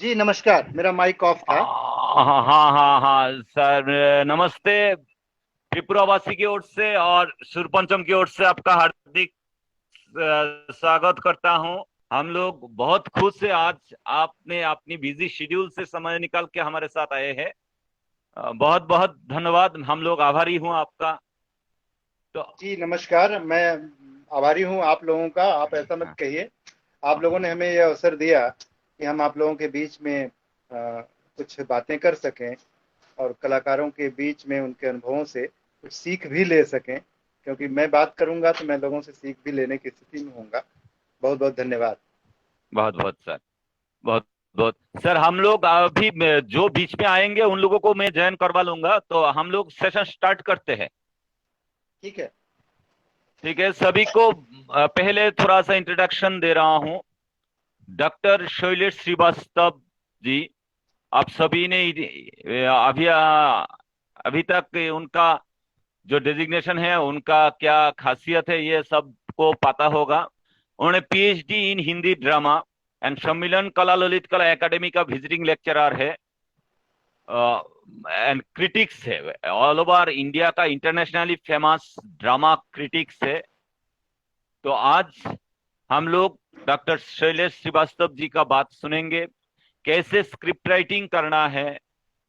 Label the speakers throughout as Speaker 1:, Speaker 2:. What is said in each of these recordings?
Speaker 1: जी नमस्कार। मेरा mic off था।
Speaker 2: हाँ हाँ हाँ हाँ सर, नमस्ते। त्रिपुरावासी की ओर से और सूर्यपंचम की ओर से आपका हार्दिक स्वागत करता हूँ। हम लोग बहुत खुश हैं आज आपने अपनी बिजी शेड्यूल से समय निकाल के हमारे साथ आए हैं। बहुत बहुत धन्यवाद, हम लोग आभारी हूँ आपका। तो
Speaker 1: जी नमस्कार। मैं आभारी हूँ आप लोगों का। आप ऐसा मत
Speaker 2: हाँ
Speaker 1: कहिए। आप लोगों ने हमें यह अवसर दिया कि हम आप लोगों के बीच में कुछ बातें कर सकें और कलाकारों के बीच में उनके अनुभवों से कुछ सीख भी ले सकें, क्योंकि मैं बात करूंगा तो मैं लोगों से सीख भी लेने की स्थिति में होऊंगा। बहुत बहुत धन्यवाद।
Speaker 2: बहुत बहुत सर, बहुत बहुत सर। हम लोग अभी जो बीच में आएंगे उन लोगों को मैं ज्वाइन करवा लूंगा, तो हम लोग सेशन स्टार्ट करते हैं।
Speaker 1: ठीक है।
Speaker 2: ठीक है, सभी को पहले थोड़ा सा इंट्रोडक्शन दे रहा हूँ। डॉक्टर शैलेश श्रीवास्तव जी, आप सभी ने अभी अभी तक उनका जो डेजिग्नेशन है, उनका क्या खासियत है, ये सबको पता होगा। उन्होंने PhD in Hindi drama and सम्मिलन कला ललित कला एकेडमी का विजिटिंग लेक्चरर है एंड क्रिटिक्स है। ऑल ओवर इंडिया का इंटरनेशनली फेमस ड्रामा क्रिटिक्स है। तो आज हम लोग डॉक्टर शैलेश श्रीवास्तव जी का बात सुनेंगे। कैसे स्क्रिप्ट राइटिंग करना है,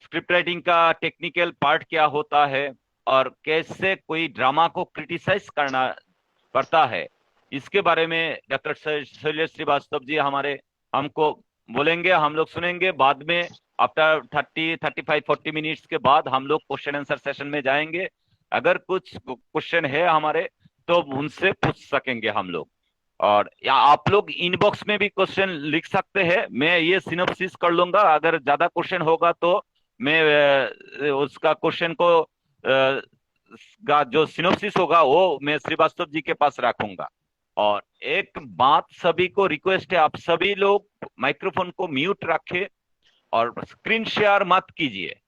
Speaker 2: स्क्रिप्ट राइटिंग का टेक्निकल पार्ट क्या होता है, और कैसे कोई ड्रामा को क्रिटिसाइज करना पड़ता है, इसके बारे में डॉक्टर शैलेश श्रीवास्तव जी हमारे हमको बोलेंगे। हम लोग सुनेंगे। बाद में आफ्टर 30, 35, 40 मिनट्स के बाद हम लोग क्वेश्चन आंसर सेशन में जाएंगे। अगर कुछ क्वेश्चन है हमारे, तो उनसे पूछ सकेंगे हम लोग। और या आप लोग इनबॉक्स में भी क्वेश्चन लिख सकते हैं, मैं ये सिनोप्सिस कर लूंगा। अगर ज्यादा क्वेश्चन होगा तो मैं उसका क्वेश्चन को का जो सिनोप्सिस होगा वो मैं श्रीवास्तव जी के पास रखूंगा। और एक बात सभी को रिक्वेस्ट है, आप सभी लोग माइक्रोफोन को म्यूट रखें और स्क्रीन शेयर मत कीजिए।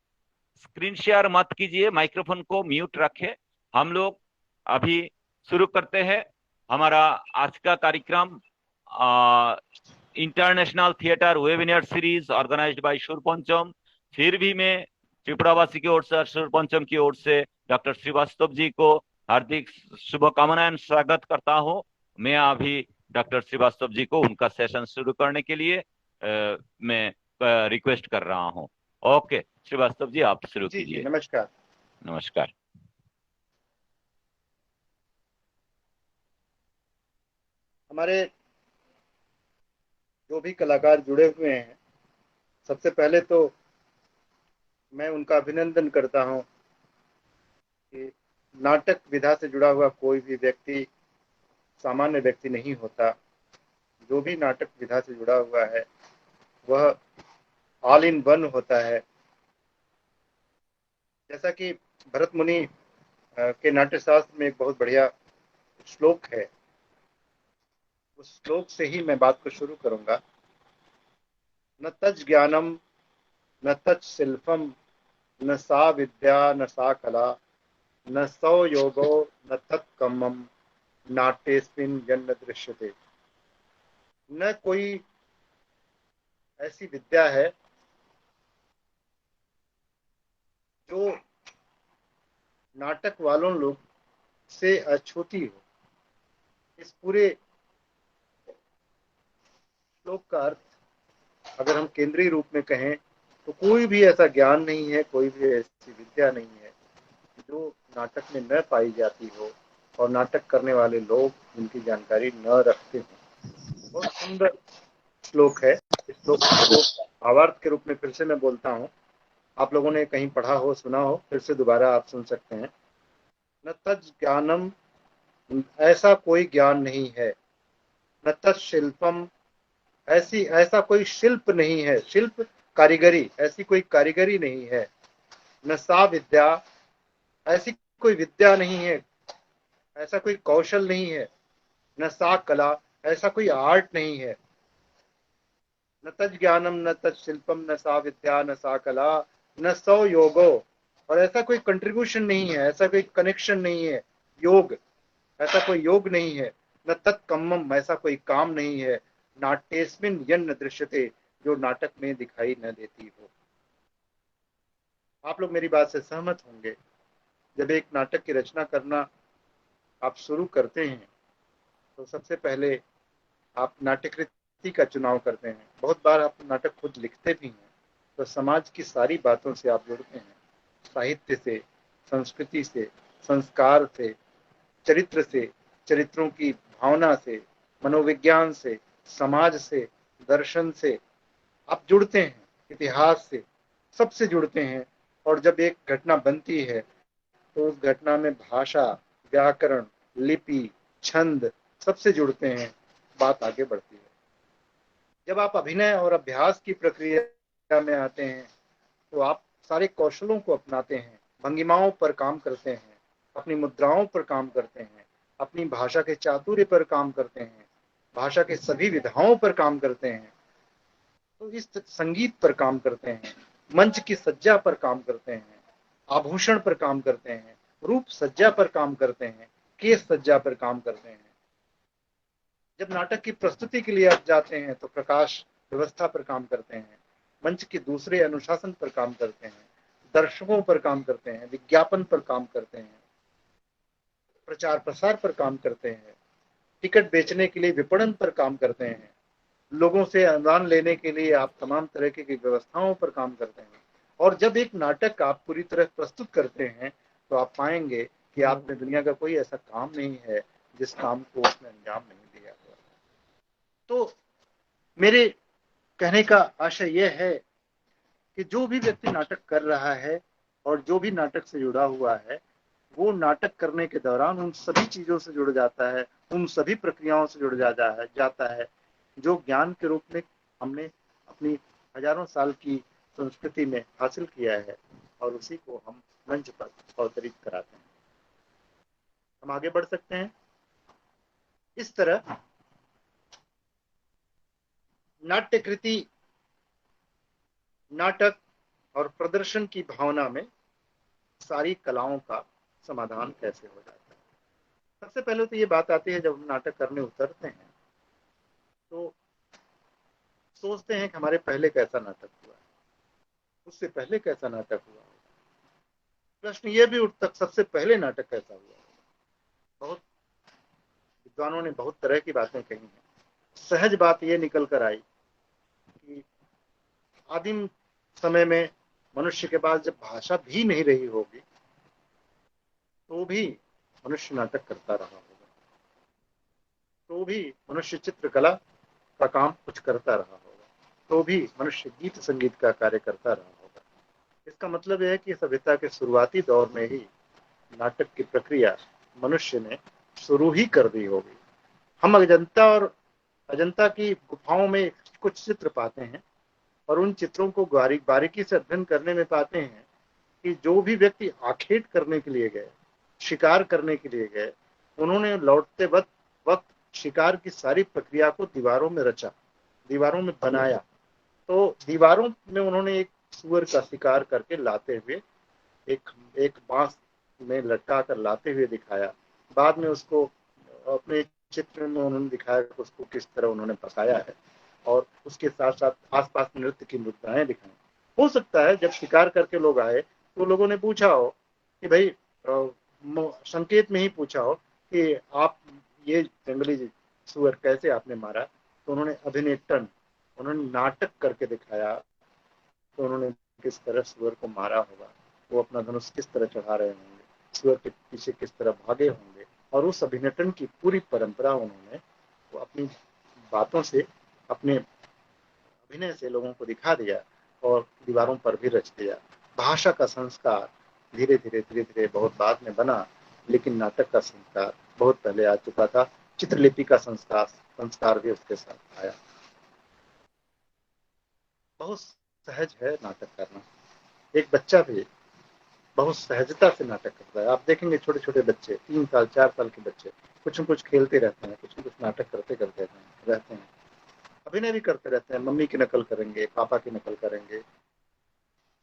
Speaker 2: स्क्रीन शेयर मत कीजिए, माइक्रोफोन को म्यूट रखें। हम लोग अभी शुरू करते हैं हमारा आज का कार्यक्रम। International theatre webinar series organised by Shurpancham. फिर भी मैं त्रिपुरावासी की ओर से और शूरपंचम की ओर से डॉक्टर श्रीवास्तव जी को हार्दिक शुभकामनाएं स्वागत करता हूं। मैं अभी डॉक्टर श्रीवास्तव जी को उनका सेशन शुरू करने के लिए मैं रिक्वेस्ट कर रहा हूं। ओके श्रीवास्तव जी, आप शुरू
Speaker 1: जी जी
Speaker 2: कीजिए।
Speaker 1: नमस्कार।
Speaker 2: नमस्कार।
Speaker 1: हमारे जो भी कलाकार जुड़े हुए हैं, सबसे पहले तो मैं उनका अभिनंदन करता हूं कि नाटक विधा से जुड़ा हुआ कोई भी व्यक्ति सामान्य व्यक्ति नहीं होता। जो भी नाटक विधा से जुड़ा हुआ है वह ऑल इन वन होता है। जैसा कि भरत मुनि के नाट्य शास्त्र में एक बहुत बढ़िया श्लोक है, उस श्लोक से ही मैं बात को शुरू करूंगा। न तज ज्ञानम न तच शिल्पम न सा विद्या न सा कला न सौ योगो न तत्कम्मम नाट्यस्मिन् यन्न दृश्यते। न कोई ऐसी विद्या है जो नाटक वालों लोग से अछूती हो। इस पूरे श्लोक का अर्थ अगर हम केंद्रीय रूप में कहें तो कोई भी ऐसा ज्ञान नहीं है, कोई भी ऐसी विद्या नहीं है जो नाटक में न पाई जाती हो और नाटक करने वाले लोग उनकी जानकारी न रखते हो। बहुत सुंदर श्लोक है। इस श्लोक को भावार्थ के रूप में फिर से मैं बोलता हूँ। आप लोगों ने कहीं पढ़ा हो, सुना हो, फिर से दोबारा आप सुन सकते हैं। न तज ज्ञानम, ऐसा कोई ज्ञान नहीं है। न तज शिल्पम, ऐसी ऐसा कोई शिल्प नहीं है। शिल्प कारीगरी, ऐसी कोई कारीगरी नहीं है। न सा विद्या, ऐसी कोई विद्या नहीं है, ऐसा कोई कौशल नहीं है। न सा कला, ऐसा कोई आर्ट नहीं है। न तज ज्ञानम न तज शिल्पम न सा विद्या न सा कला न सौ योगो, और ऐसा कोई कंट्रीब्यूशन नहीं है, ऐसा कोई कनेक्शन नहीं है। योग, ऐसा कोई योग नहीं है। न तत्कम्मम, ऐसा कोई काम नहीं है। नाट्यस्मिन् यन्न दृश्यते, जो नाटक में दिखाई न देती हो। आप लोग मेरी बात से सहमत होंगे। जब एक नाटक की रचना करना आप शुरू करते हैं तो सबसे पहले आप नाट्यकृति का चुनाव करते हैं। बहुत बार आप नाटक खुद लिखते भी हैं, तो समाज की सारी बातों से आप जुड़ते हैं, साहित्य से, संस्कृति से, संस्कार से, चरित्र से, चरित्रों की भावना से, मनोविज्ञान से, समाज से, दर्शन से आप जुड़ते हैं, इतिहास से, सबसे जुड़ते हैं। और जब एक घटना बनती है तो उस घटना में भाषा, व्याकरण, लिपि, छंद सबसे जुड़ते हैं, बात आगे बढ़ती है। जब आप अभिनय और अभ्यास की प्रक्रिया में आते हैं तो आप सारे कौशलों को अपनाते हैं, भंगिमाओं पर काम करते हैं, अपनी मुद्राओं पर काम करते हैं, अपनी भाषा के चातुर्य पर काम करते हैं, भाषा के सभी विधाओं पर काम करते हैं, तो इस संगीत पर काम करते हैं, मंच की सज्जा पर काम करते हैं, आभूषण पर काम करते हैं, रूप सज्जा पर काम करते हैं, केस सज्जा पर काम करते हैं। जब नाटक की प्रस्तुति के लिए आप जाते हैं तो प्रकाश व्यवस्था पर काम करते हैं, मंच के दूसरे अनुशासन पर काम करते हैं, दर्शकों पर काम करते हैं, विज्ञापन पर काम करते हैं, प्रचार प्रसार पर काम करते हैं, टिकट बेचने के लिए विपणन पर काम करते हैं, लोगों से अनुदान लेने के लिए आप तमाम तरह की व्यवस्थाओं पर काम करते हैं। और जब एक नाटक आप पूरी तरह प्रस्तुत करते हैं तो आप पाएंगे कि आपने दुनिया का कोई ऐसा काम नहीं है जिस काम को उसने अंजाम नहीं दिया हुआ। तो मेरे कहने का आशय यह है कि जो भी व्यक्ति नाटक कर रहा है और जो भी नाटक से जुड़ा हुआ है, वो नाटक करने के दौरान उन सभी चीजों से जुड़ जाता है, उन सभी प्रक्रियाओं से जुड़ जाता है जो ज्ञान के रूप में हमने अपनी हजारों साल की संस्कृति में हासिल किया है, और उसी को हम मंच पर अवतरित कराते हैं। हम आगे बढ़ सकते हैं। इस तरह नाट्यकृति, नाटक और प्रदर्शन की भावना में सारी कलाओं का समाधान कैसे हो जाता है। सबसे पहले तो ये बात आती है, जब हम नाटक करने उतरते हैं तो सोचते हैं कि हमारे पहले कैसा नाटक हुआ, उससे पहले कैसा नाटक हुआ। प्रश्न ये भी उठता सबसे पहले नाटक कैसा हुआ। बहुत विद्वानों ने बहुत तरह की बातें कही हैं। सहज बात ये निकल कर आई कि आदिम समय में मनुष्य के पास जब भाषा भी नहीं रही होगी तो भी मनुष्य नाटक करता रहा होगा, तो भी मनुष्य चित्रकला का काम कुछ करता रहा होगा, तो भी मनुष्य गीत संगीत का कार्य करता रहा होगा। इसका मतलब यह है कि सभ्यता के शुरुआती दौर में ही नाटक की प्रक्रिया मनुष्य ने शुरू ही कर दी होगी। हम अजंता की गुफाओं में कुछ चित्र पाते हैं और उन चित्रों को बारीकी से अध्ययन करने में पाते हैं कि जो भी व्यक्ति आखेट करने के लिए गए, शिकार करने के लिए गए, उन्होंने लौटते वक्त शिकार की सारी प्रक्रिया को दीवारों में रचा, दीवारों में बनाया। तो दीवारों में उन्होंने एक सूअर का शिकार करके लाते हुए एक बांस में लटका कर लाते हुए दिखाया। बाद में उसको अपने चित्र में उन्होंने दिखाया कि उसको किस तरह उन्होंने पकाया है, और उसके साथ साथ आसपास नृत्य की मुद्राएं दिखाई। हो सकता है जब शिकार करके लोग आए तो लोगों ने पूछा हो कि भाई, संकेत में ही पूछा हो कि आप ये जंगली सुअर कैसे आपने मारा, तो उन्होंने अभिनेटन, उन्होंने नाटक करके दिखाया। तो उन्होंने किस तरह सुअर को मारा होगा, वो अपना धनुष किस तरह चढ़ा रहे होंगे, सुअर के पीछे किस तरह भागे होंगे, और उस अभिनटन की पूरी परंपरा उन्होंने वो अपनी बातों से, अपने अभिनय से लोगों को दिखा दिया और दीवारों पर भी रच दिया। भाषा का संस्कार धीरे धीरे बहुत बाद में बना, लेकिन नाटक का संस्कार बहुत पहले आ चुका था। चित्रलिपि का संस्कार भी उसके साथ आया। बहुत सहज है नाटक करना। एक बच्चा भी बहुत सहजता से नाटक करता है। आप देखेंगे छोटे छोटे बच्चे, 3 साल 4 साल के बच्चे कुछ न कुछ खेलते रहते हैं, कुछ न कुछ नाटक करते करते रहते हैं, अभिनय भी करते रहते हैं। मम्मी की नकल करेंगे, पापा की नकल करेंगे,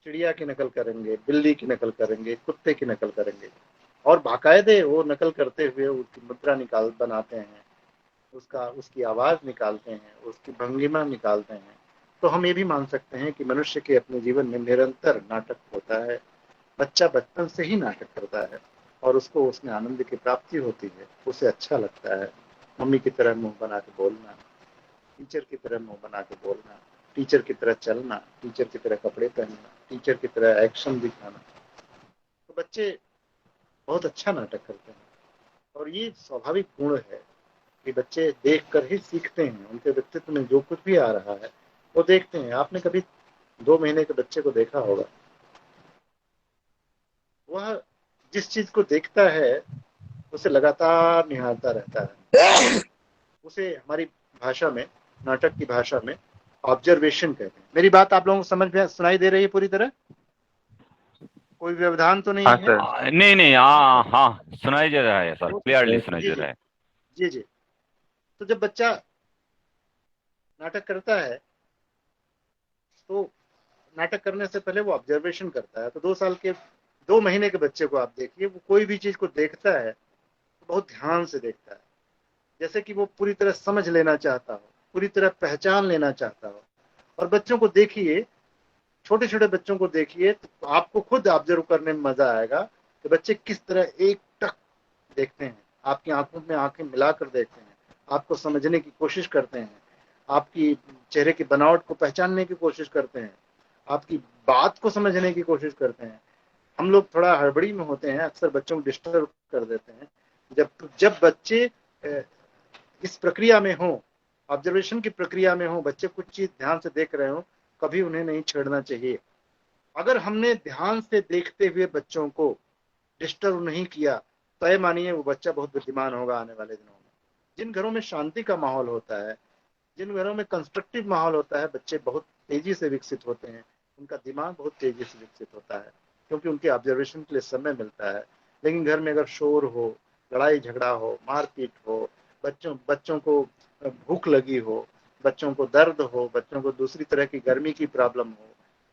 Speaker 1: चिड़िया की नकल करेंगे, बिल्ली की नकल करेंगे, कुत्ते की नकल करेंगे, और बाकायदे वो नकल करते हुए उसकी मुद्रा बनाते हैं, उसकी आवाज निकालते हैं, उसकी भंगिमा निकालते हैं, तो हम ये भी मान सकते हैं कि मनुष्य के अपने जीवन में निरंतर नाटक होता है। बच्चा बचपन से ही नाटक करता है और उसको उसमें आनंद की प्राप्ति होती है, उसे अच्छा लगता है। मम्मी की तरह मुंह बना के बोलना, टीचर की तरह मुंह बना के बोलना, टीचर की तरह चलना, टीचर की तरह कपड़े पहनना, टीचर की तरह एक्शन दिखाना, तो बच्चे बहुत अच्छा नाटक करते हैं। और ये स्वाभाविक गुण है कि बच्चे देख कर ही सीखते हैं। उनके व्यक्तित्व में जो कुछ भी आ रहा है वो देखते हैं। आपने कभी 2 महीने के बच्चे को देखा होगा, वह जिस चीज को देखता है उसे लगातार निहारता रहता है। उसे हमारी भाषा में, नाटक की भाषा में ऑब्जर्वेशन कहते हैं। मेरी बात आप लोगों को समझ में सुनाई दे रही है पूरी तरह? कोई व्यवधान तो नहीं
Speaker 3: हाँ
Speaker 1: है?
Speaker 3: सर।
Speaker 2: नहीं नहीं, हाँ हाँ, सुनाई दे रहा है सर,
Speaker 1: तो
Speaker 2: क्लियरली सुनाई
Speaker 1: जी
Speaker 2: दे
Speaker 1: जी
Speaker 2: रहा है।
Speaker 1: जी जी। तो जब बच्चा नाटक करता है तो नाटक करने से पहले वो ऑब्जर्वेशन करता है। तो 2 साल के, 2 महीने के बच्चे को आप देखिए, वो कोई भी चीज को देखता है तो बहुत ध्यान से देखता है, जैसे कि वो पूरी तरह समझ लेना चाहता हो, पूरी तरह पहचान लेना चाहता हो। और बच्चों को देखिए, छोटे छोटे बच्चों को देखिए तो आपको खुद ऑब्जर्व करने में मजा आएगा कि बच्चे किस तरह एक टक देखते हैं, आपकी आंखों में आंखें मिलाकर देखते हैं, आपको समझने की कोशिश करते हैं, आपकी चेहरे की बनावट को पहचानने की कोशिश करते हैं, आपकी बात को समझने की कोशिश करते हैं। हम लोग थोड़ा हड़बड़ी में होते हैं, अक्सर बच्चों को डिस्टर्ब कर देते हैं। जब जब बच्चे इस प्रक्रिया में हो, ऑब्जर्वेशन की प्रक्रिया में हो, बच्चे कुछ चीज ध्यान से देख रहे हो, कभी उन्हें नहीं छेड़ना चाहिए। अगर हमने ध्यान से देखते हुए बच्चों को डिस्टर्ब नहीं किया, तय मानिए वो बच्चा बहुत बुद्धिमान होगा आने वाले दिनों में। जिन घरों में शांति का माहौल होता है, जिन घरों में कंस्ट्रक्टिव माहौल होता है, बच्चे बहुत तेजी से विकसित होते हैं, उनका दिमाग बहुत तेजी से विकसित होता है, क्योंकि उनके ऑब्जर्वेशन के लिए समय मिलता है। लेकिन घर में अगर शोर हो, लड़ाई झगड़ा हो, मारपीट हो, बच्चों बच्चों को भूख लगी हो, बच्चों को दर्द हो, बच्चों को दूसरी तरह की गर्मी की प्रॉब्लम हो,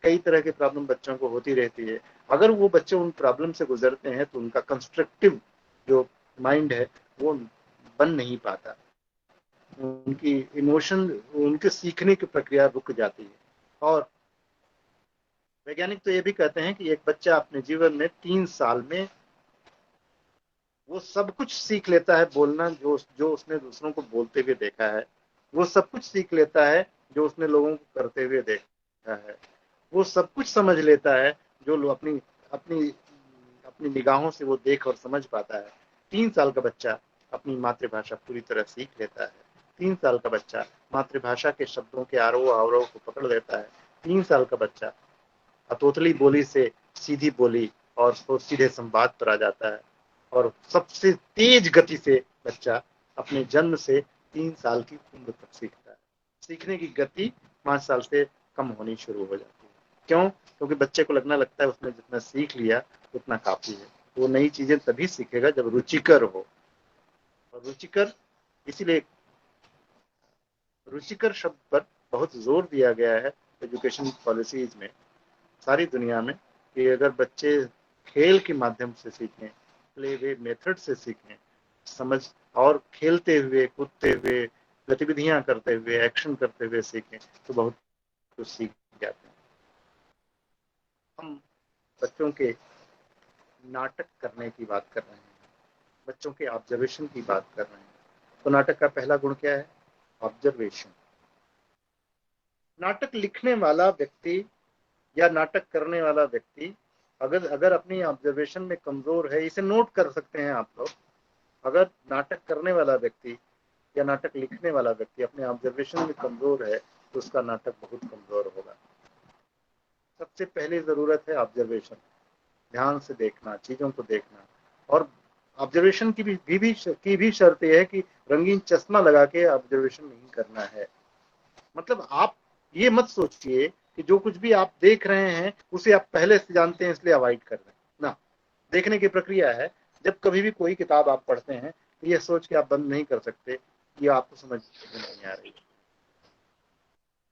Speaker 1: कई तरह की प्रॉब्लम बच्चों को होती रहती है। अगर वो बच्चे उन प्रॉब्लम से गुजरते हैं तो उनका कंस्ट्रक्टिव जो माइंड है वो बन नहीं पाता, उनकी इमोशन, उनके सीखने की प्रक्रिया रुक जाती है। और वैज्ञानिक तो ये भी कहते हैं कि एक बच्चा अपने जीवन में 3 साल में वो सब कुछ सीख लेता है बोलना, जो जो उसने दूसरों को बोलते हुए देखा है। वो सब कुछ सीख लेता है जो उसने लोगों को करते हुए देखा है। वो सब कुछ समझ लेता है जो अपनी अपनी अपनी निगाहों से वो देख और समझ पाता है। 3 साल का बच्चा अपनी मातृभाषा पूरी तरह सीख लेता है। 3 साल का बच्चा मातृभाषा के शब्दों के आरोह अवरोह को पकड़ लेता है। 3 साल का बच्चा अतोतली बोली से सीधी बोली और तो सीधे संवाद पर आ जाता है। और सबसे तेज गति से बच्चा अपने जन्म से 3 साल की उम्र तक सीखता है। सीखने की गति 5 साल से कम होनी शुरू हो जाती है। क्यों? क्योंकि बच्चे को लगता है उसने जितना सीख लिया उतना काफी है। वो नई चीजें तभी सीखेगा जब रुचिकर हो। और रुचिकर, इसीलिए रुचिकर शब्द पर बहुत जोर दिया गया है एजुकेशन पॉलिसीज में, सारी दुनिया में, कि अगर बच्चे खेल के माध्यम से सीखें, प्ले वे मेथड से सीखें, समझ और खेलते हुए, कूदते हुए, गतिविधियां करते हुए, एक्शन करते हुए सीखें तो बहुत कुछ सीख जाते हैं। हम बच्चों के नाटक करने की बात कर रहे हैं, बच्चों के ऑब्जर्वेशन की बात कर रहे हैं। तो नाटक का पहला गुण क्या है? ऑब्जर्वेशन। नाटक लिखने वाला व्यक्ति या नाटक करने वाला व्यक्ति अगर अगर अपनी ऑब्जर्वेशन में कमजोर है, इसे नोट कर सकते हैं आप लोग। अगर नाटक करने वाला व्यक्ति या नाटक लिखने वाला व्यक्ति अपने ऑब्जर्वेशन में कमजोर है तो उसका नाटक बहुत कमजोर होगा। सबसे पहली जरूरत है ऑब्जर्वेशन, ध्यान से देखना, चीजों को देखना। और ऑब्जर्वेशन की भी शर्त यह है कि रंगीन चश्मा लगा के ऑब्जर्वेशन नहीं करना है। मतलब आप ये मत सोचिए कि जो कुछ भी आप देख रहे हैं उसे आप पहले से जानते हैं इसलिए अवॉइड कर रहे हैं ना। देखने की प्रक्रिया है। जब कभी भी कोई किताब आप पढ़ते हैं तो ये सोच के आप बंद नहीं कर सकते कि आपको समझ में नहीं आ रही।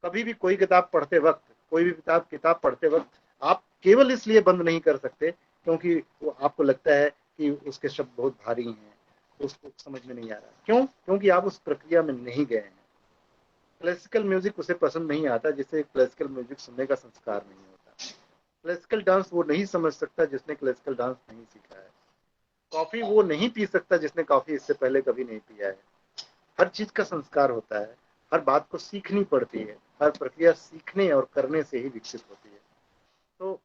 Speaker 1: कभी भी कोई किताब पढ़ते वक्त, कोई भी किताब पढ़ते वक्त आप केवल इसलिए बंद नहीं कर सकते क्योंकि वो आपको लगता है कि उसके शब्द बहुत भारी हैं, उसको समझ में नहीं आ रहा। क्यों? क्योंकि आप उस प्रक्रिया में नहीं गए हैं। क्लासिकल म्यूजिक उसे पसंद नहीं आता जिसे क्लासिकल म्यूजिक सुनने का संस्कार नहीं होता। क्लासिकल डांस वो नहीं समझ सकता जिसने क्लासिकल डांस नहीं सीखा है। कॉफी वो नहीं पी सकता जिसने कॉफी इससे पहले कभी नहीं पिया है। हर चीज का संस्कार होता है, हर बात को सीखनी पड़ती है, हर प्रक्रिया सीखने और करने से ही विकसित होती है। तो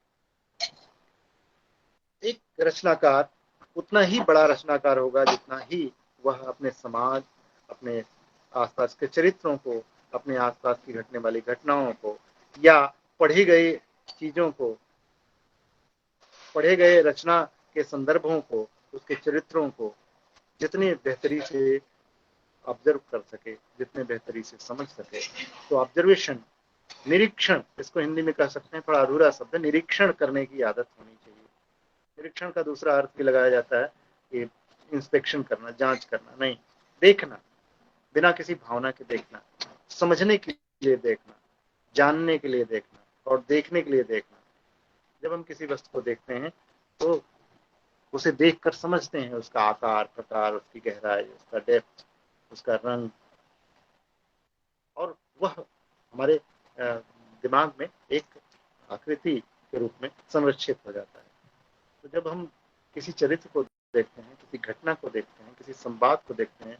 Speaker 1: एक रचनाकार उतना ही बड़ा रचनाकार होगा जितना ही वह अपने समाज, अपने आसपास के चरित्रों को, अपने आसपास की घटने वाली घटनाओं को या पढ़ी गई चीजों को, पढ़े गए रचना के संदर्भों को, उसके चरित्रों को जितने बेहतरी से ऑब्जर्व कर सके, जितने बेहतरी से समझ सके। तो ऑब्जर्वेशन, निरीक्षण, इसको हिंदी में कह सकते हैं, थोड़ा अधूरा शब्द, निरीक्षण करने की आदत होनी चाहिए। निरीक्षण का दूसरा अर्थ भी लगाया जाता है कि इंस्पेक्शन करना, जांच करना नहीं, देखना, बिना किसी भावना के देखना, समझने के लिए देखना, जानने के लिए देखना और देखने के लिए देखना। जब हम किसी वस्तु को देखते हैं तो उसे देखकर समझते हैं उसका आकार, प्रकार, उसकी गहराई, उसका डेप्थ, उसका रंग, और वह हमारे दिमाग में एक आकृति के रूप में संरक्षित हो जाता है। तो जब हम किसी चरित्र को देखते हैं, किसी घटना को देखते हैं, किसी संवाद को देखते हैं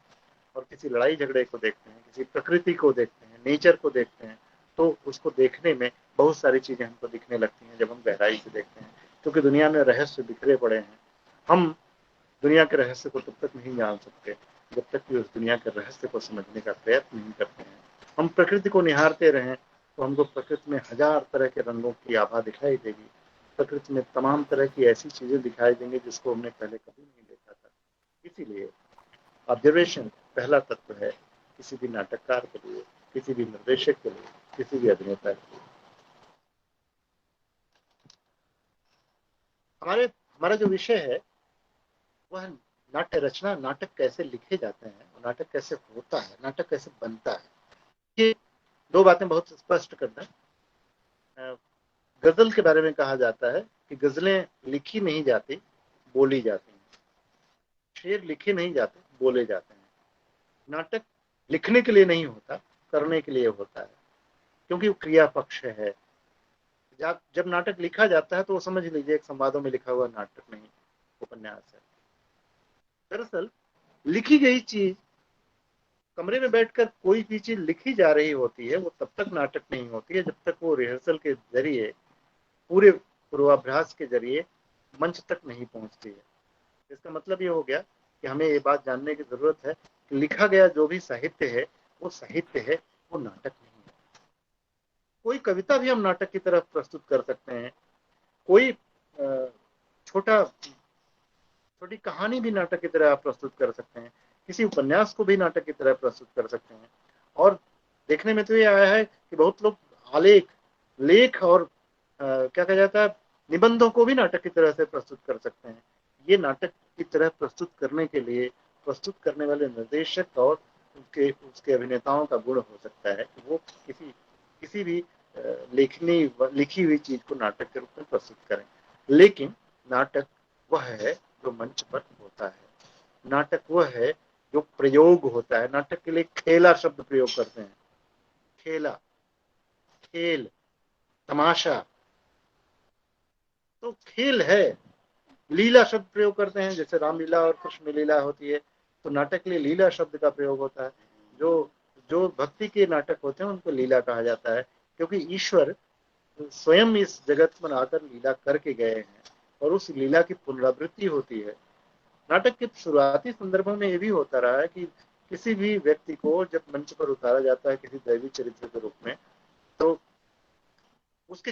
Speaker 1: और किसी लड़ाई झगड़े को देखते हैं, किसी प्रकृति को देखते हैं, नेचर को देखते हैं, तो उसको देखने में बहुत सारी चीजें हमको दिखने लगती हैं जब हम गहराई से देखते हैं। क्योंकि दुनिया में रहस्य बिखरे पड़े हैं। हम दुनिया के रहस्य को तब तक नहीं जान सकते जब तक कि उस दुनिया के रहस्य को समझने का प्रयत्न नहीं करते हैं। हम प्रकृति को निहारते रहें तो हमको प्रकृति में हजार तरह के रंगों की आभा दिखाई देगी। प्रकृति में तमाम तरह की ऐसी चीजें दिखाई देंगी जिसको हमने पहले कभी नहीं देखा था। इसीलिए ऑब्जर्वेशन पहला तत्व है किसी भी नाटककार के लिए, किसी भी निर्देशक के लिए, किसी भी अभिनेता के लिए। हमारा जो विषय है वह नाट्य रचना, नाटक कैसे लिखे जाते हैं, नाटक कैसे होता है, नाटक कैसे बनता है। ये दो बातें बहुत स्पष्ट करना है। गजल के बारे में कहा जाता है कि गजलें लिखी नहीं जाती, बोली जाती हैं। शेर लिखे नहीं जाते, बोले जाते हैं। नाटक लिखने के लिए नहीं होता, करने के लिए होता है, क्योंकि वो क्रिया पक्ष है। जब नाटक लिखा जाता है तो वो समझ लीजिए एक संवादों में लिखा हुआ नाटक नहीं, उपन्यास है। दरअसल लिखी गई चीज, कमरे में बैठकर कोई भी चीज लिखी जा रही होती है, वो तब तक नाटक नहीं होती है जब तक वो रिहर्सल के जरिए, पूरे पूर्वाभ्यास के जरिए मंच तक नहीं पहुंचती है। इसका मतलब ये हो गया कि हमें ये बात जानने की जरूरत है कि लिखा गया जो भी साहित्य है वो साहित्य है, वो नाटक नहीं है। कोई कविता भी हम नाटक की तरफ प्रस्तुत कर सकते हैं, कोई छोटा छोटी कहानी भी नाटक की तरह आप प्रस्तुत कर सकते हैं, किसी उपन्यास को भी नाटक की तरह प्रस्तुत कर सकते हैं। और देखने में तो ये आया है कि बहुत लोग आलेख, लेख और क्या कहा जाता है, निबंधों को भी नाटक की तरह से प्रस्तुत कर सकते हैं। ये नाटक की तरह प्रस्तुत करने के लिए प्रस्तुत करने वाले निर्देशक और उसके अभिनेताओं का गुण हो सकता है कि वो किसी भी लिखी हुई चीज को नाटक के रूप में प्रस्तुत करें। लेकिन नाटक वह है जो मंच पर होता है। नाटक वह है जो प्रयोग होता है। नाटक के लिए खेला शब्द प्रयोग करते हैं। खेला, खेल, तमाशा, तो खेल है। लीला शब्द प्रयोग करते हैं, जैसे रामलीला और कृष्ण लीला होती है, तो नाटक के लिए लीला शब्द का प्रयोग होता है। जो जो भक्ति के नाटक होते हैं उनको लीला कहा जाता है, क्योंकि ईश्वर स्वयं इस जगत में आकर लीला करके गए हैं और उस लीला की पुनरावृत्ति होती है। नाटक के शुरुआती संदर्भों में ये भी होता रहा है कि किसी भी व्यक्ति को जब मंच पर उतारा जाता है किसी दैवी चरित्र के रूप में, तो उसके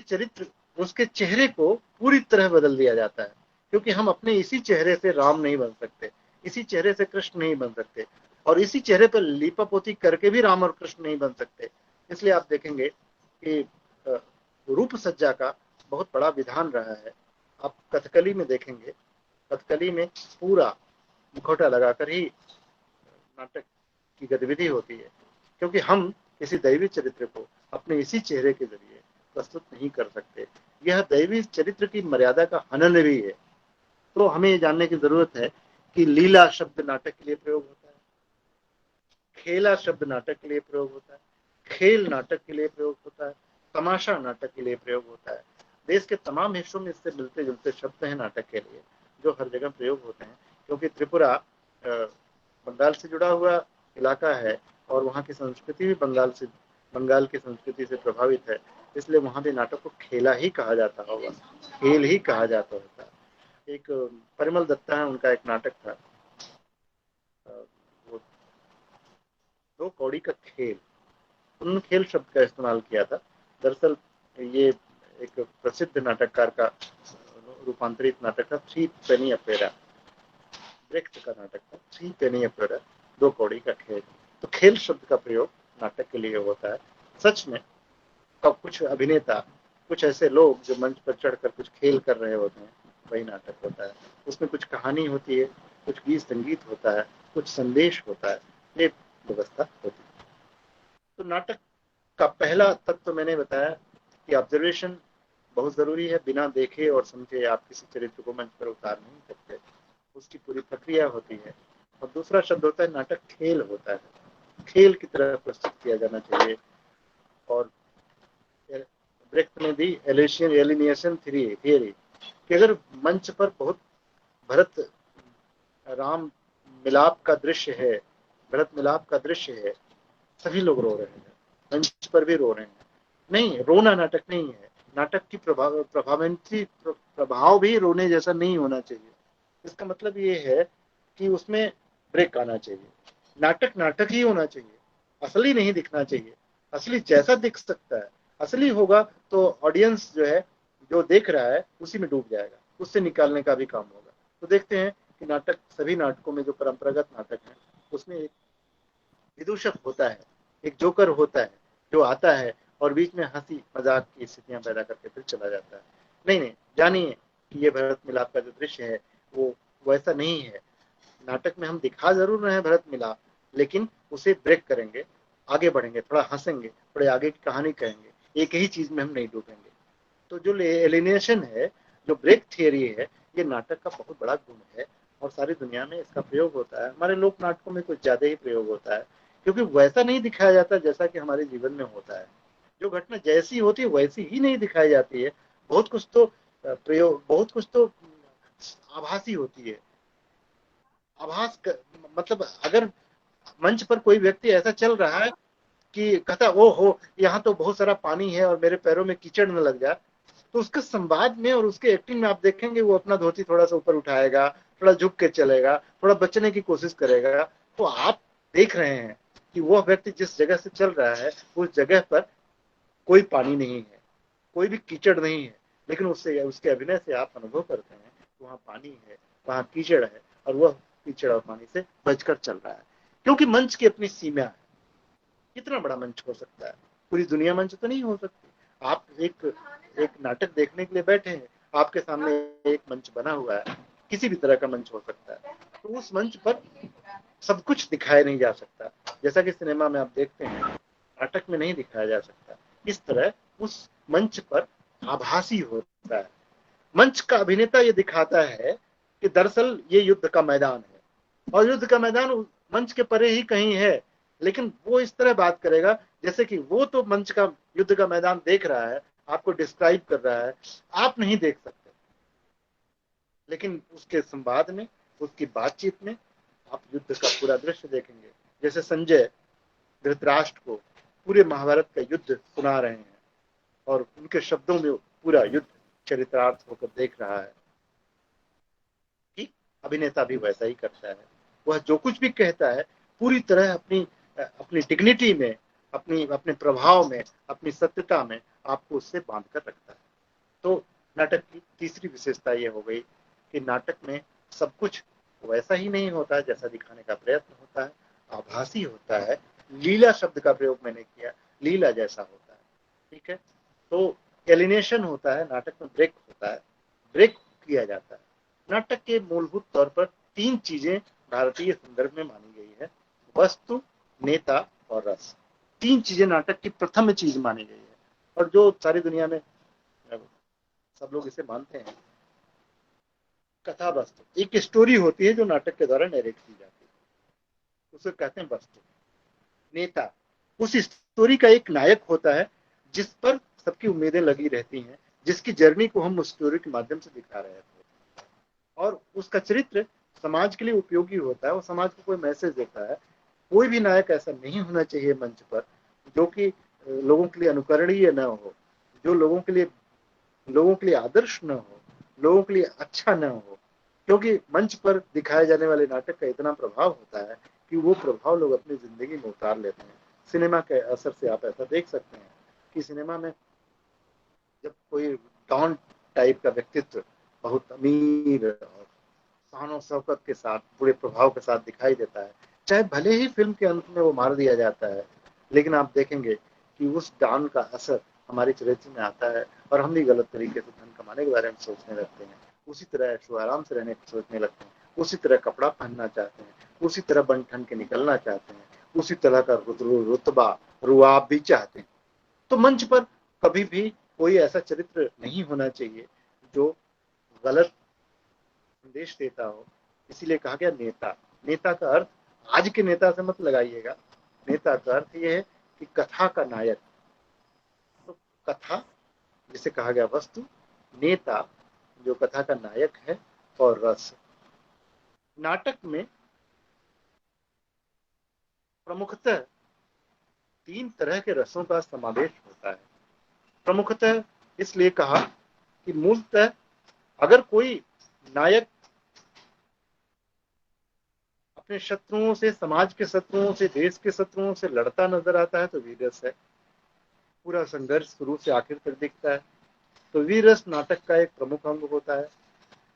Speaker 1: चेहरे को पूरी तरह बदल दिया जाता है, क्योंकि हम अपने इसी चेहरे से राम नहीं बन सकते, इसी चेहरे से कृष्ण नहीं बन सकते, और इसी चेहरे पर लीपापोती करके भी राम और कृष्ण नहीं बन सकते। इसलिए आप देखेंगे कि रूप सज्जा का बहुत बड़ा विधान रहा है। आप कथकली में देखेंगे, कथकली में पूरा मुखौटा लगाकर ही नाटक की गतिविधि होती है, क्योंकि हम किसी दैवी चरित्र को अपने इसी चेहरे के जरिए प्रस्तुत नहीं कर सकते। यह दैवी चरित्र की मर्यादा का हनन भी है। तो हमें ये जानने की जरूरत है कि लीला शब्द नाटक के लिए प्रयोग होता है, खेला शब्द नाटक के लिए प्रयोग होता है। खेल नाटक के लिए प्रयोग होता है, तमाशा नाटक के लिए प्रयोग होता है। देश के तमाम हिस्सों में इससे मिलते जुलते शब्द हैं नाटक के लिए, जो हर जगह प्रयोग होते हैं। क्योंकि त्रिपुरा बंगाल से जुड़ा हुआ इलाका है और वहाँ की संस्कृति भी बंगाल की संस्कृति से प्रभावित है, इसलिए वहाँ भी नाटक को खेला ही कहा जाता होगा, खेल ही कहा जाता होता है। एक परिमल दत्ता है, उनका एक नाटक था, वो दो कौड़ी का खेल, उन्होंने खेल शब्द का इस्तेमाल किया था। दरअसल ये एक प्रसिद्ध नाटककार का रूपांतरित नाटक था, थ्री पेनी अपेरा, ब्रेख्ट का नाटक था, थ्री पेनी अपेरा, दो कौड़ी का खेल। तो खेल शब्द का प्रयोग नाटक के लिए होता है। सच में अब कुछ अभिनेता, कुछ ऐसे लोग जो मंच पर चढ़कर कुछ खेल कर रहे होते हैं, वही नाटक होता है। उसमें कुछ कहानी होती है, कुछ गीत संगीत होता है, कुछ संदेश होता है, ये व्यवस्था होती है। तो नाटक का पहला तत्व तो मैंने बताया कि ऑब्जर्वेशन बहुत जरूरी है। बिना देखे और समझे आप किसी चरित्र को मंच पर उतार नहीं सकते, उसकी पूरी प्रक्रिया होती है। और दूसरा शब्द होता है नाटक खेल होता है, खेल की तरह प्रस्तुत किया जाना चाहिए। और ब्रेख्ट ने दी एलिनेशन थियरी कि अगर मंच पर बहुत भरत राम मिलाप का दृश्य है, भरत मिलाप का दृश्य है, सभी लोग रो रहे हैं, मंच पर भी रो रहे हैं, नहीं रोना नाटक नहीं है। नाटक की प्रभाव भी रोने जैसा नहीं होना चाहिए। इसका मतलब ये है कि उसमें ब्रेक आना चाहिए। नाटक नाटक ही होना चाहिए, असली नहीं दिखना चाहिए। असली जैसा दिख सकता है, असली होगा तो ऑडियंस जो है, जो देख रहा है उसी में डूब जाएगा, उससे निकालने का भी काम होगा। तो देखते हैं कि नाटक, सभी नाटकों में जो परंपरागत नाटक है उसमें एक विदूषक होता है, एक जोकर होता है जो आता है और बीच में हंसी मजाक की स्थितियां पैदा करके फिर चला जाता है। नहीं नहीं, जानिए कि ये भरत मिलाप का जो दृश्य है वो वैसा नहीं है। नाटक में हम दिखा जरूर रहे हैं भरत मिलाप, लेकिन उसे ब्रेक करेंगे, आगे बढ़ेंगे, थोड़ा हंसेंगे, थोड़े आगे की कहानी कहेंगे, एक ही चीज में हम नहीं डूबेंगे। तो जो एलिनेशन है, जो ब्रेक थियरी है, ये नाटक का बहुत बड़ा गुण है और सारी दुनिया में इसका प्रयोग होता है। हमारे लोक नाटकों में कुछ ज्यादा ही प्रयोग होता है, क्योंकि वैसा नहीं दिखाया जाता जैसा कि हमारे जीवन में होता है। जो घटना जैसी होती है वैसी ही नहीं दिखाई जाती है। बहुत कुछ तो प्रयोग, बहुत कुछ तो आभासी होती है। मतलब अगर मंच पर कोई व्यक्ति ऐसा चल रहा है कि कहता ओ हो यहाँ तो बहुत सारा पानी है और मेरे पैरों में कीचड़ न लग जाए, तो उसके संवाद में और उसके एक्टिंग में आप देखेंगे वो अपना धोती थोड़ा सा ऊपर उठाएगा, थोड़ा झुक के चलेगा, थोड़ा बचने की कोशिश करेगा। तो आप देख रहे हैं कि वह व्यक्ति जिस जगह से चल रहा है उस जगह पर कोई पानी नहीं है, कोई भी कीचड़ नहीं है, लेकिन उससे, उसके अभिनय से आप अनुभव करते हैं कि वहाँ पानी है, वहाँ कीचड़ है और वह कीचड़ और पानी से बचकर चल रहा है। क्योंकि मंच की अपनी सीमा है। कितना बड़ा मंच हो सकता है, पूरी दुनिया मंच तो नहीं हो सकती। आप एक एक नाटक देखने के लिए बैठे हैं, आपके सामने एक मंच बना हुआ है, किसी भी तरह का मंच हो सकता है। तो उस मंच पर सब कुछ दिखाया नहीं जा सकता, जैसा कि सिनेमा में आप देखते हैं, नाटक में नहीं दिखाया जा सकता। इस तरह उस मंच पर आभासी होता है। मंच का अभिनेता ये दिखाता है कि दरअसल ये युद्ध का मैदान है और युद्ध का मैदान मंच के परे ही कहीं है, लेकिन वो इस तरह बात करेगा जैसे कि वो तो मंच का, युद्ध का मैदान देख रहा है, आपको डिस्क्राइब कर रहा है, आप नहीं देख सकते। लेकिन उसके संवाद में, उसकी बातचीत में आप युद्ध का पूरा दृश्य देखेंगे। जैसे संजय धृतराष्ट्र को पूरे महाभारत का युद्ध सुना रहे हैं और उनके शब्दों में पूरा युद्ध चरितार्थ होकर देख रहा है। कि अभिनेता भी वैसा ही करता है, वह जो कुछ भी कहता है पूरी तरह अपनी अपनी डिग्निटी में, अपनी अपने प्रभाव में, अपनी सत्यता में आपको उससे बांध कर रखता है। तो नाटक की तीसरी विशेषता ये हो गई कि नाटक में सब कुछ वैसा ही नहीं होता है जैसा दिखाने का प्रयत्न होता है, आभासी होता है। लीला शब्द का प्रयोग मैंने किया, लीला जैसा होता है। ठीक है, तो एलिनेशन होता है, नाटक में ब्रेक होता है, ब्रेक किया जाता है। नाटक के मूलभूत तौर पर तीन चीजें भारतीय संदर्भ में मानी गई है, वस्तु, नेता और रस। तीन चीजें नाटक की प्रथम चीज मानी गई है और जो सारी दुनिया में सब लोग इसे मानते हैं। कथा वस्तु, एक स्टोरी होती है जो नाटक के द्वारा नरेट की जाती है, उसे कहते हैं वस्तु। नेता, उस स्टोरी का एक नायक होता है जिस पर सबकी उम्मीदें लगी रहती हैं, जिसकी जर्नी को हम उस स्टोरी के माध्यम से दिखा रहे हैं, और उसका चरित्र समाज के लिए उपयोगी होता है, वो समाज को कोई मैसेज देता है। कोई भी नायक ऐसा नहीं होना चाहिए मंच पर जो कि लोगों के लिए अनुकरणीय न हो, जो लोगों के लिए आदर्श न हो, लोगों के लिए अच्छा न हो, क्योंकि मंच पर दिखाए जाने वाले नाटक का इतना प्रभाव होता है कि वो प्रभाव लोग अपनी जिंदगी में उतार लेते हैं। सिनेमा के असर से आप ऐसा देख सकते हैं कि सिनेमा में जब कोई डॉन टाइप का व्यक्तित्व बहुत अमीर और शान और शौकत के साथ पूरे प्रभाव के साथ दिखाई देता है, चाहे भले ही फिल्म के अंत में वो मार दिया जाता है, लेकिन आप देखेंगे कि उस डॉन का असर हमारे चरित्र में आता है और हम भी गलत तरीके से धन कमाने के बारे में सोचने लगते हैं, उसी तरह ऐशो आराम से रहने की सोचने लगते हैं, उसी तरह कपड़ा पहनना चाहते हैं, उसी तरह बन ठन के निकलना चाहते हैं, उसी तरह का रुतबा रुआब भी चाहते हैं। तो मंच पर कभी भी कोई ऐसा चरित्र नहीं होना चाहिए जो गलत संदेश देता हो। इसीलिए कहा गया नेता। नेता का अर्थ आज के नेता से मत लगाइएगा। नेता का अर्थ यह है कि कथा का नायक। तो कथा जिसे कहा गया वस्तु, नेता जो कथा का नायक है, और रस। नाटक में प्रमुखतः 3 तरह के रसों का समावेश होता है। प्रमुखतः इसलिए कहा कि मूलतः अगर कोई नायक अपने शत्रुओं से, समाज के शत्रुओं से, देश के शत्रुओं से लड़ता नजर आता है तो वीर रस है। पूरा संघर्ष शुरू से आखिर तक दिखता है, तो वीर रस नाटक का एक प्रमुख अंग होता है।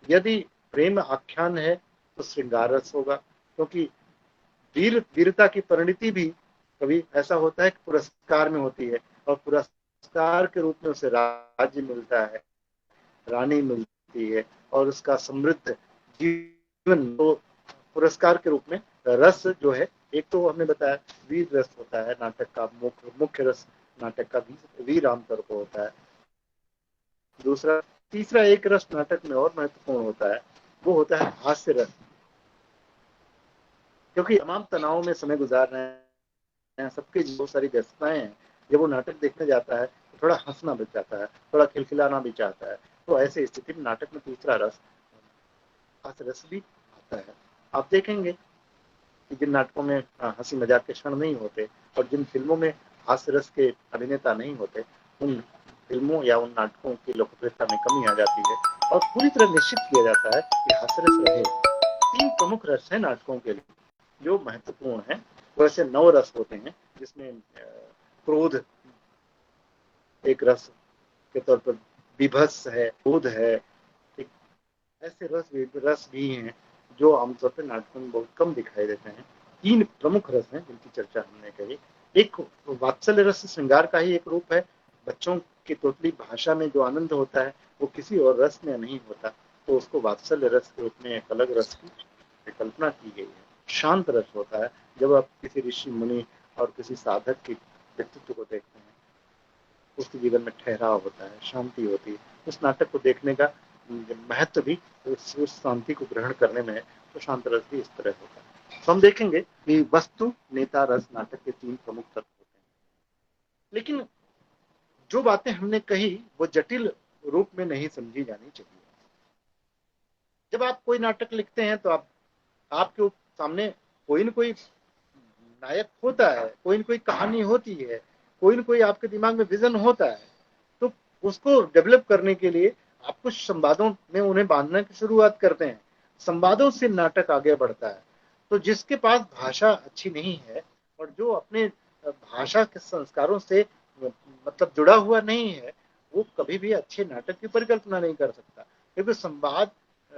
Speaker 1: यदि प्रेम आख्यान है तो श्रृंगार रस होगा, क्योंकि वीरता की परिणति भी कभी ऐसा होता है कि पुरस्कार में होती है, और पुरस्कार के रूप में उसे राज्य मिलता है, रानी मिलती है, और उसका समृद्ध जीवन। तो पुरस्कार के रूप में रस जो है, एक तो हमने बताया वीर रस होता है नाटक का मुख्य रस, नाटक का वीर आमतौर पर होता है। दूसरा, तीसरा एक रस नाटक में और महत्वपूर्ण होता है, वो होता है हास्य रस। क्योंकि तमाम तनावों में समय गुजार रहे हैं, सबके बहुत सारी व्यस्तताएं हैं, जब वो नाटक देखने जाता है तो थोड़ा हंसना भी चाहता है, थोड़ा खिलखिलाना भी चाहता है। तो ऐसे स्थिति में नाटक में तीसरा रस, हास्य रस भी आता है। आप देखेंगे कि जिन नाटकों में हंसी मजाक के क्षण नहीं होते और जिन फिल्मों में हास्य रस के अभिनेता नहीं होते, उन फिल्मों या उन नाटकों की लोकप्रियता में कमी आ जाती है, और पूरी तरह निश्चित किया जाता है कि हास्य रस रहे। 3 प्रमुख रस है नाटकों के लिए जो महत्वपूर्ण है। वैसे 9 रस होते हैं, जिसमें क्रोध एक रस के तौर पर, विभत्स है, क्रोध है, एक ऐसे रस भी हैं जो आमतौर पर नाटकों में बहुत कम दिखाई देते हैं। 3 प्रमुख रस हैं जिनकी चर्चा हमने करी। एक वात्सल्य रस श्रृंगार का ही एक रूप है। बच्चों की तोतली भाषा में जो आनंद होता है वो किसी और रस में नहीं होता, तो उसको वात्सल्य रस के रूप में एक अलग रस की कल्पना की गई है। शांत रस होता है जब आप किसी ऋषि मुनि और किसी साधक के व्यक्तित्व को देखते हैं, उसके जीवन में ठहराव होता है, शांति होती है। उस नाटक को देखने का महत्व भी उस शांति को ग्रहण करने में है। तो शांत रस भी इस तरह होता है। तो हम देखेंगे कि वस्तु, नेता, रस नाटक के 3 प्रमुख तत्व होते हैं। लेकिन जो बातें हमने कही वो जटिल रूप में नहीं समझी जानी चाहिए। जब आप कोई नाटक लिखते हैं तो आपके सामने कोई न कोई नायक होता है, कोई न कोई कहानी होती है, कोई न कोई आपके दिमाग में विजन होता है। तो उसको डेवलप करने के लिए आप कुछ संवादों में उन्हें बांधने की शुरुआत करते हैं। संवादों से नाटक आगे बढ़ता है। तो जिसके पास भाषा अच्छी नहीं है और जो अपने भाषा के संस्कारों से मतलब जुड़ा हुआ नहीं है, वो कभी भी अच्छे नाटक की परिकल्पना नहीं कर सकता। क्योंकि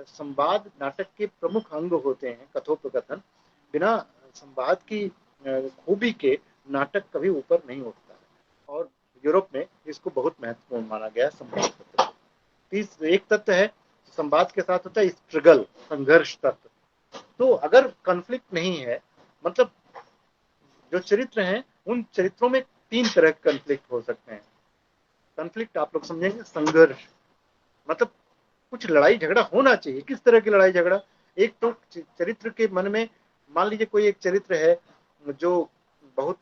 Speaker 1: संवाद नाटक के प्रमुख अंग होते हैं। कथोपकथन, बिना संवाद की खूबी के नाटक कभी ऊपर नहीं उठता है, और यूरोप में इसको बहुत महत्वपूर्ण माना गया है संवाद तत्व। एक तत्व है संवाद के साथ होता है स्ट्रगल, संघर्ष तत्व। तो अगर कॉन्फ्लिक्ट नहीं है, मतलब जो चरित्र हैं उन चरित्रों में 3 तरह के कॉन्फ्लिक्ट हो सकते हैं। कॉन्फ्लिक्ट आप लोग समझेंगे, संघर्ष मतलब कुछ लड़ाई झगड़ा होना चाहिए। किस तरह की लड़ाई झगड़ा? एक तो चरित्र के मन में, मान लीजिए कोई एक चरित्र है जो बहुत